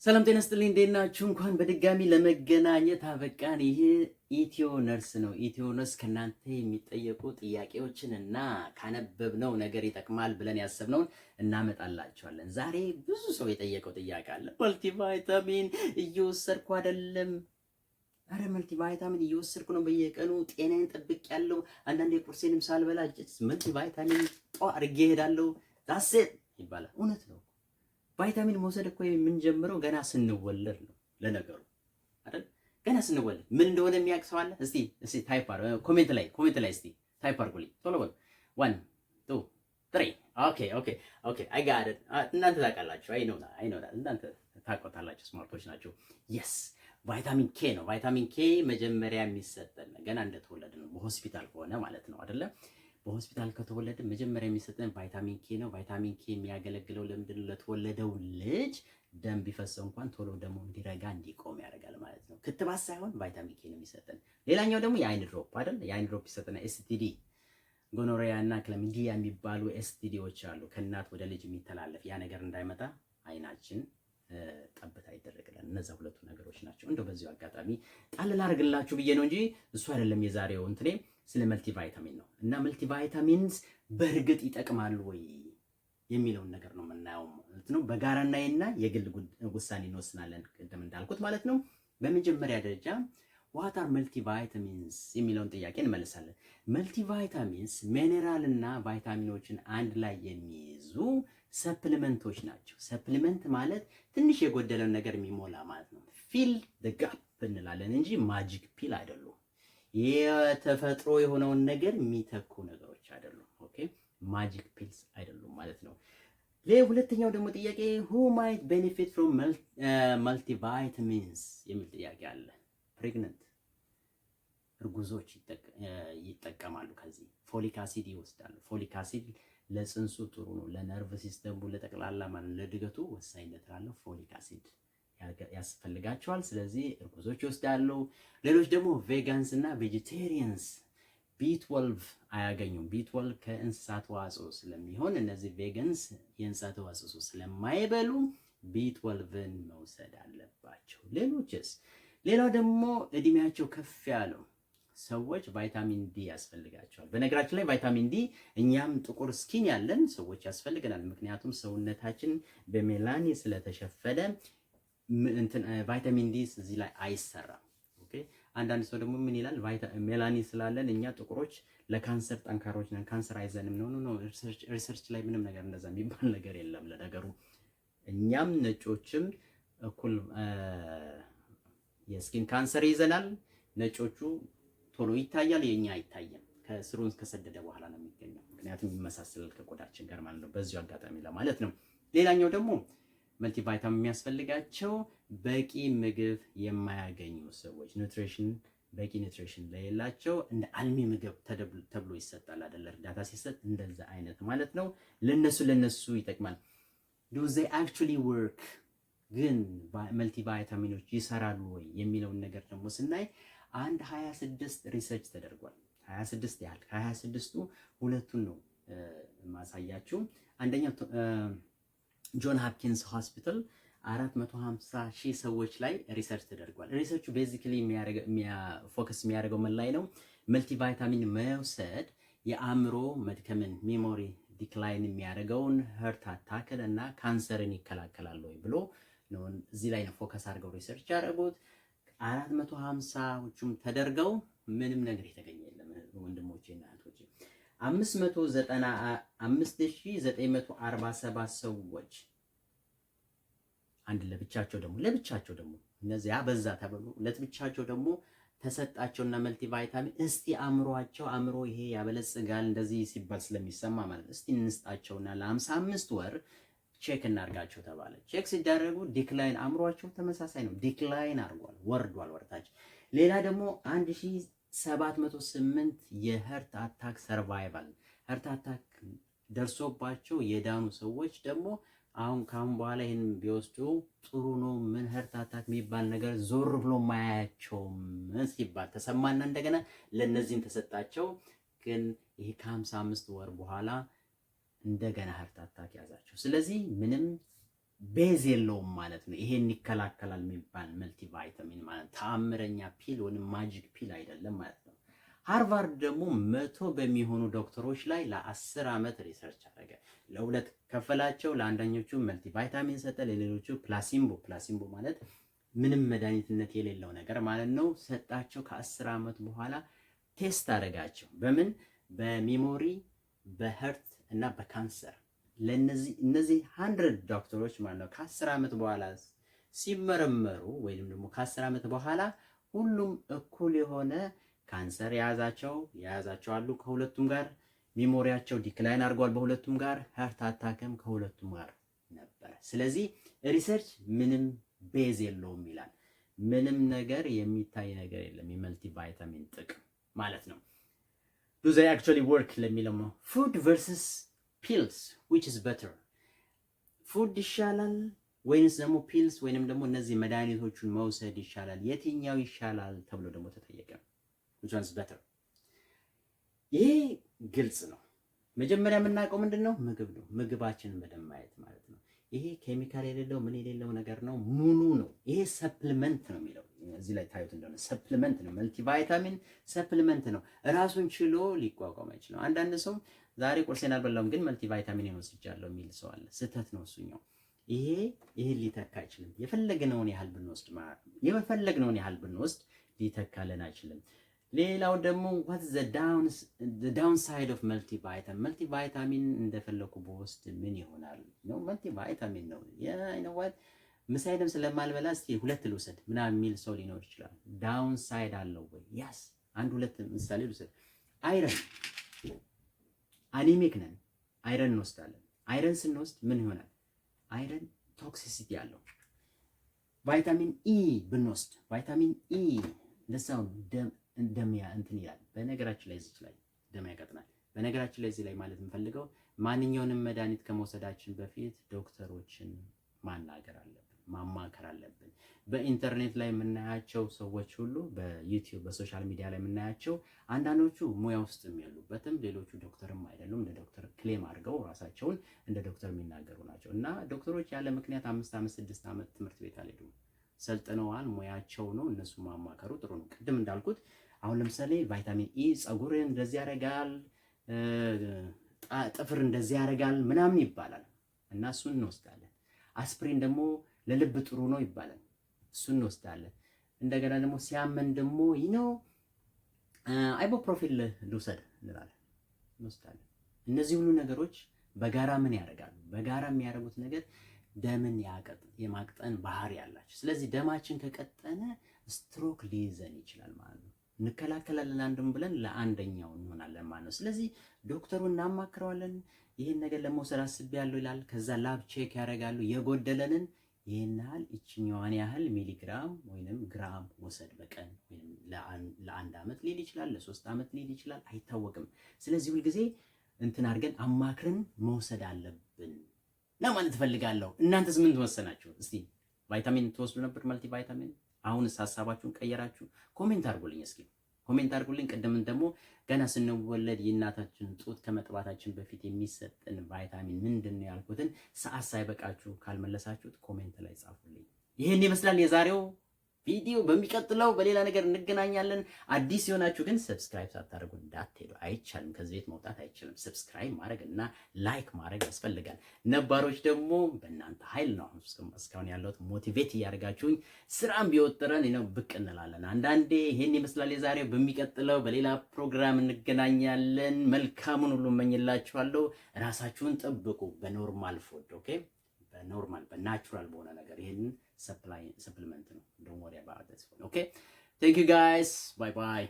ሰላም ጤና ይስጥልኝ። እንዴት ናችሁ? እንኳን በድጋሚ ለመገናኘት አበቃን። ይሄ ኢትዮ ነርስ ነው። ኢትዮ ነርስ ከእናንተ የሚጠየቁ ጥያቄዎችን እና ካነበብነው ነገር ይጠቅማል ብለን ያሰብነውን እናመጣላችኋለን። ዛሬ ብዙ ሰው የጠየቀው ጥያቄ አለ። መልቲቫይታሚን እየወሰድኩ አይደለም። አረ መልቲቫይታሚን እየወሰድኩ ነው፣ በየቀኑ ጤናዬን ጠብቄያለሁ። አንዳንዴ ቁርሴንም ሳልበላ መልቲቫይታሚን አድርጌ እሄዳለሁ። ዳሴት ይባላል። እውነት ነው። ቫይታሚን መውሰድ እኮ የምንጀምረው ገና ስንወለድ ነው። ለነገሩ አይደል? ገና ስንወለድ ምን እንደሆነ የሚያውቅ ሰው አለ? እስቲ ታይፕ አድርጉ፣ ኮሜንት ላይ እስቲ ታይፕ አድርጉልኝ። ቶሎ በሉ። 1 2 3 ኦኬ አይ ጋት ኢት። እናንተ ታውቃላችሁ። አይ ኖ እናንተ ታውቃላችሁ፣ ስማርቶች ናቸው። የስ ቫይታሚን ኬ ነው። ቫይታሚን ኬ መጀመሪያ የሚሰጠን ገና እንደተወለደ ነው፣ በሆስፒታል ከሆነ ማለት ነው አይደለ? በሆስፒታል ከተወለደ መጀመሪያ የሚሰጠን ቫይታሚን ኬ ነው። ቫይታሚን ኬ የሚያገለግለው ለምንድነው? ለተወለደው ልጅ ደም ቢፈሰው እንኳን ቶሎ ደሙ እንዲረጋ እንዲቆም ያደርጋል ማለት ነው። ክትባት ሳይሆን ቫይታሚን ኬ ነው የሚሰጠን። ሌላኛው ደግሞ የአይን ድሮፕ አይደል? የአይን ድሮፕ ይሰጠናል። ኤስቲዲ፣ ጎኖሪያ እና ክላሚዲያ የሚባሉ ኤስቲዲዎች አሉ፣ ከእናት ወደ ልጅ የሚተላለፍ። ያ ነገር እንዳይመጣ አይናችን ጠብታ ይደረግልን። እነዛ ሁለቱ ነገሮች ናቸው። እንደው በዚሁ አጋጣሚ ጣል ላድርግላችሁ ብዬ ነው እንጂ እሱ አይደለም የዛሬው እንትኔ። ስለ መልቲቫይታሚን ነው። እና መልቲቫይታሚንስ በእርግጥ ይጠቅማሉ ወይ የሚለውን ነገር ነው የምናየው ማለት ነው። በጋራ እናይና የግል ውሳኔ እንወስናለን፣ ቅድም እንዳልኩት ማለት ነው። በመጀመሪያ ደረጃ ዋት አር መልቲቫይታሚንስ የሚለውን ጥያቄ እንመልሳለን። መልቲቫይታሚንስ ሚኔራል እና ቫይታሚኖችን አንድ ላይ የሚይዙ ሰፕሊመንቶች ናቸው። ሰፕሊመንት ማለት ትንሽ የጎደለን ነገር የሚሞላ ማለት ነው። ፊል ዘ ጋፕ እንላለን እንጂ ማጂክ ፒል አይደሉም። የተፈጥሮ የሆነውን ነገር የሚተኩ ነገሮች አይደሉም። ኦኬ ማጂክ ፒልስ አይደሉም ማለት ነው። ሁለተኛው ደግሞ ጥያቄ who might benefit from multivitamins የሚል ጥያቄ አለ። ፕሬግነንት እርጉዞች ይጠቀማሉ። ከዚህ ፎሊክ አሲድ ይወስዳሉ። ፎሊክ አሲድ ለጽንሱ ጥሩ ነው። ለነርቭ ሲስተሙ ለጠቅላላ ማለት ለእድገቱ ወሳኝነት አለው። ፎሊክ አሲድ ያስፈልጋቸዋል። ስለዚህ እርጉዞች ይወስዳሉ። ሌሎች ደግሞ ቬጋንስ እና ቬጂቴሪያንስ ቢ12 አያገኙም። ቢ12 ከእንስሳት ተዋጽኦ ስለሚሆን እነዚህ ቬጋንስ የእንስሳት ተዋጽኦ ስለማይበሉ ቢ12ን መውሰድ አለባቸው። ሌላው ደግሞ እድሜያቸው ከፍ ያለው ሰዎች ቫይታሚን ዲ ያስፈልጋቸዋል። በነገራችን ላይ ቫይታሚን ዲ እኛም ጥቁር ስኪን ያለን ሰዎች ያስፈልገናል። ምክንያቱም ሰውነታችን በሜላኒ ስለተሸፈነ ቫይታሚን ዲ እዚህ ላይ አይሰራም። ኦኬ አንዳንድ ሰው ደግሞ ምን ይላል? ሜላኒ ስላለን እኛ ጥቁሮች ለካንሰር ጠንካሮች ነን፣ ካንሰር አይዘንም። ነው ሪሰርች ላይ ምንም ነገር እንደዛ የሚባል ነገር የለም። ለነገሩ እኛም ነጮችም እኩል የስኪን ካንሰር ይዘናል። ነጮቹ ቶሎ ይታያል፣ የኛ አይታየም። ከስሩን ከሰደደ በኋላ ነው የሚገኘው። ምክንያቱም ይመሳሰላል ከቆዳችን ጋር ማለት ነው። በዚሁ አጋጣሚ ለማለት ነው። ሌላኛው ደግሞ መልቲቫይታሚን የሚያስፈልጋቸው በቂ ምግብ የማያገኙ ሰዎች፣ በቂ ኒውትሪሽን ለሌላቸው እንደ አልሚ ምግብ ተብሎ ይሰጣል አይደል? እርዳታ ሲሰጥ እንደዛ አይነት ማለት ነው። ለነሱ ይጠቅማል። do they actually work? ግን መልቲቫይታሚኖች ይሰራሉ ወይ የሚለውን ነገር ደግሞ ስናይ 26 ሪሰርች ተደርጓል። 26 ያህል ከ26ቱ ሁለቱን ነው ማሳያችሁ። አንደኛው ጆን ሃፕኪንስ ሆስፒታል 450,000 ሰዎች ላይ ሪሰርች ተደርጓል። ሪሰርቹ ቤዚክሊ ፎከስ የሚያደርገው ምን ላይ ነው? መልቲቫይታሚን መውሰድ የአእምሮ መድከምን ሜሞሪ ዲክላይን የሚያደርገውን ሀርት አታክን እና ካንሰርን ይከላከላል ወይ ብሎ ነው እዚህ ላይ ነው ፎከስ አድርገው ሪሰርች ያደረጉት። 450ዎቹም ተደርገው ምንም ነገር የተገኘ የለም ወንድሞቼ እና እህቶቼ። 595,947 ሰዎች አንድ ለብቻቸው ደግሞ እነዚያ በዛ ተብሎ ለብቻቸው ደግሞ ተሰጣቸውና መልቲቫይታሚን እስቲ አእምሮ ይሄ ያበለጽጋል እንደዚህ ሲባል ስለሚሰማ ማለት እስቲ እንስጣቸውና ለ55 ወር ቼክ እናርጋቸው ተባለ። ቼክ ሲደረጉ ዲክላይን አእምሮአቸው ተመሳሳይ ነው፣ ዲክላይን አድርጓል፣ ወርዷል ወርታች። ሌላ ደግሞ 1708 የሀርት አታክ ሰርቫይቫል ሀርት አታክ ደርሶባቸው የዳኑ ሰዎች ደግሞ ካሁን በኋላ ይሄን ቢወስዱ ጥሩ ነው፣ ምን ሀርት አታክ የሚባል ነገር ዞር ብሎ ማያቸውም ሲባል ተሰማና እንደገና ለነዚህም ተሰጣቸው። ግን ይሄ ከ55 ወር በኋላ እንደገና ሀርት አታክ ያዛቸው። ስለዚህ ምንም ቤዝ የለውም ማለት ነው። ይሄን ይከላከላል የሚባል መልቲ ቫይታሚን ማለት ተአምረኛ ፒል ወይም ማጂክ ፒል አይደለም ማለት ነው። ሃርቫርድ ደግሞ 100 በሚሆኑ ዶክተሮች ላይ ለ10 ዓመት ሪሰርች አደረገ። ለሁለት ከፈላቸው። ለአንደኞቹ መልቲ ቫይታሚን ሰጠ፣ ለሌሎቹ ፕላሲምቦ ማለት ምንም መድኃኒትነት የሌለው ነገር ማለት ነው ሰጣቸው። ከ10 ዓመት በኋላ ቴስት አደረጋቸው። በምን? በሜሞሪ፣ በሄርት እና በካንሰር። እነዚህ 100 ዶክተሮች ማለት ነው ከ10 ዓመት በኋላ ሲመረመሩ ወይም ደግሞ ከ10 ዓመት በኋላ ሁሉም እኩል የሆነ ካንሰር የያዛቸው አሉ ከሁለቱም ጋር። ሜሞሪያቸው ዲክላይን አድርጓል በሁለቱም ጋር። ሄርት አታክም ከሁለቱም ጋር ነበር። ስለዚህ ሪሰርች ምንም ቤዝ የለውም ይላል። ምንም ነገር የሚታይ ነገር የለም የመልቲ ቫይታሚን ጥቅም ማለት ነው። do they actually work ለሚለው ነው። ፉድ versus pills which is better? ፉድ ይሻላል ወይንስ ደግሞ ፒልስ ወይንም ደግሞ እነዚህ መድኃኒቶቹን መውሰድ ይሻላል? የትኛው ይሻላል ተብሎ ደግሞ ተጠየቀ። which one is better? ይሄ ግልጽ ነው። መጀመሪያ የምናውቀው ምንድነው? ምግብ ነው። ምግባችንን በደንብ ማየት ማለት ነው። ይሄ ኬሚካል የሌለው ምን የሌለው ነገር ነው። ሙሉ ነው። ይሄ ሰፕሊመንት ነው የሚለው እዚህ ላይ ታዩት እንደሆነ ሰፕሊመንት ነው። መልቲ ቫይታሚን ሰፕሊመንት ነው። ራሱን ችሎ ሊቋቋም አይችልም። አንዳንድ ሰው ዛሬ ቁርሴን አልበላሁም ግን መልቲ ቫይታሚን ወስጃለሁ የሚል ሰው አለ። ስህተት ነው እሱኛው። ይሄ ሊተካ አይችልም። የፈለግነውን ያህል ብንወስድ ሊተካልን አይችልም። ሌላው ደግሞ what is the downside of መልቲ ቫይታሚን? መልቲ ቫይታሚን እንደፈለኩ በውስጥ ምን ይሆናል ነው? መልቲ ቫይታሚን ነው። you know what ምሳይደም ስለማልበላ እስቲ 2 ልውሰድ ምናምን የሚል ሰው ሊኖር ይችላል። ዳውንሳይድ አለው ወይ? yes አንድ 2 ምሳሌ ልውሰድ። አይረን አኒሚክ ነን፣ አይረን እንወስዳለን። አይረን ስንወስድ ምን ይሆናል? አይረን ቶክሲሲቲ አለው። ቫይታሚን ኢ ብንወስድ ቫይታሚን ኢ ለሰው ደም እንትን ይላል። በነገራችን ላይ እዚህ ላይ ደም ያቀጥናል። በነገራችን ላይ እዚህ ላይ ማለት የምፈልገው ማንኛውንም መድኃኒት ከመውሰዳችን በፊት ዶክተሮችን ማናገር አለብን፣ ማማከር አለብን። በኢንተርኔት ላይ የምናያቸው ሰዎች ሁሉ በዩቲዩብ በሶሻል ሚዲያ ላይ የምናያቸው አንዳንዶቹ ሙያ ውስጥ የሚያሉበትም ሌሎቹ ዶክተርም አይደሉም። እንደ ዶክተር ክሌም አድርገው ራሳቸውን እንደ ዶክተር የሚናገሩ ናቸው። እና ዶክተሮች ያለ ምክንያት 5 ዓመት 6 ዓመት ትምህርት ቤት አልሄዱም። ሰልጥነዋል፣ ሙያቸው ነው። እነሱ ማማከሩ ጥሩ ነው። ቅድም እንዳልኩት አሁን ለምሳሌ ቫይታሚን ኢ ፀጉርን እንደዚህ ያደርጋል፣ ጥፍር እንደዚህ ያደርጋል ምናምን ይባላል እና እሱን እንወስዳለን። አስፕሪን ደግሞ ለልብ ጥሩ ነው ይባላል፣ እሱን እንወስዳለን። እንደገና ደግሞ ሲያመን ደግሞ አይቦፕሮፊል ልውሰድ እንላለን፣ እንወስዳለን። እነዚህ ሁሉ ነገሮች በጋራ ምን ያደርጋሉ? በጋራ የሚያደርጉት ነገር ደምን የማቅጠን ባህሪ ያላቸው። ስለዚህ ደማችን ከቀጠነ ስትሮክ ሊይዘን ይችላል ማለት ነው። እንከላከላለን አንድም ብለን ለአንደኛው እንሆናለን ማለት ነው። ስለዚህ ዶክተሩን እናማክረዋለን። ይሄን ነገር ለመውሰድ አስቤያለሁ ይላል። ከዛ ላብ ቼክ ያደርጋሉ። የጎደለንን ይሄን ያህል እችኛዋን ያህል ሚሊግራም ወይንም ግራም ወሰድ በቀን ወይንም ለአንድ ዓመት ሊል ይችላል፣ ለ3 ዓመት ሊል ይችላል፣ አይታወቅም። ስለዚህ ሁልጊዜ እንትን አድርገን አማክረን መውሰድ አለብን ነው ማለት እፈልጋለሁ። እናንተስ ምን ተወሰናችሁ? እስቲ ቫይታሚን ትወስዱ ነበር መልቲ ቫይታሚን? አሁንስ ሀሳባችሁን ቀየራችሁ? ኮሜንት አድርጉልኝ እስኪ ኮሜንት አድርጉልኝ። ቅድምን ደግሞ ገና ስንወለድ የእናታችን ጡት ከመጥባታችን በፊት የሚሰጥን ቫይታሚን ምንድነው ያልኩትን ሰዓት ሳይበቃችሁ ካልመለሳችሁት ኮሜንት ላይ ጻፉልኝ። ይሄን ይመስላል የዛሬው ቪዲዮ። በሚቀጥለው በሌላ ነገር እንገናኛለን። አዲስ የሆናችሁ ግን ሰብስክራይብ ሳታደርጉ እንዳትሄዱ። አይቻልም፣ ከዚህ ቤት መውጣት አይቻልም። ሰብስክራይብ ማድረግ እና ላይክ ማድረግ ያስፈልጋል። ነባሮች ደግሞ በእናንተ ኃይል ነው እስካሁን ያለሁት። ሞቲቬት እያደረጋችሁኝ ስራም ቢወጥረን ነው ብቅ እንላለን አንዳንዴ። ይሄን ይመስላል የዛሬው። በሚቀጥለው በሌላ ፕሮግራም እንገናኛለን። መልካሙን ሁሉ እመኝላችኋለሁ። ራሳችሁን ጠብቁ በኖርማል ፉድ ኦኬ። በኖርማል በናቹራል በሆነ ነገር ይሄንን supplement ነው። Don't worry about this one. Okay, thank you guys. Bye bye.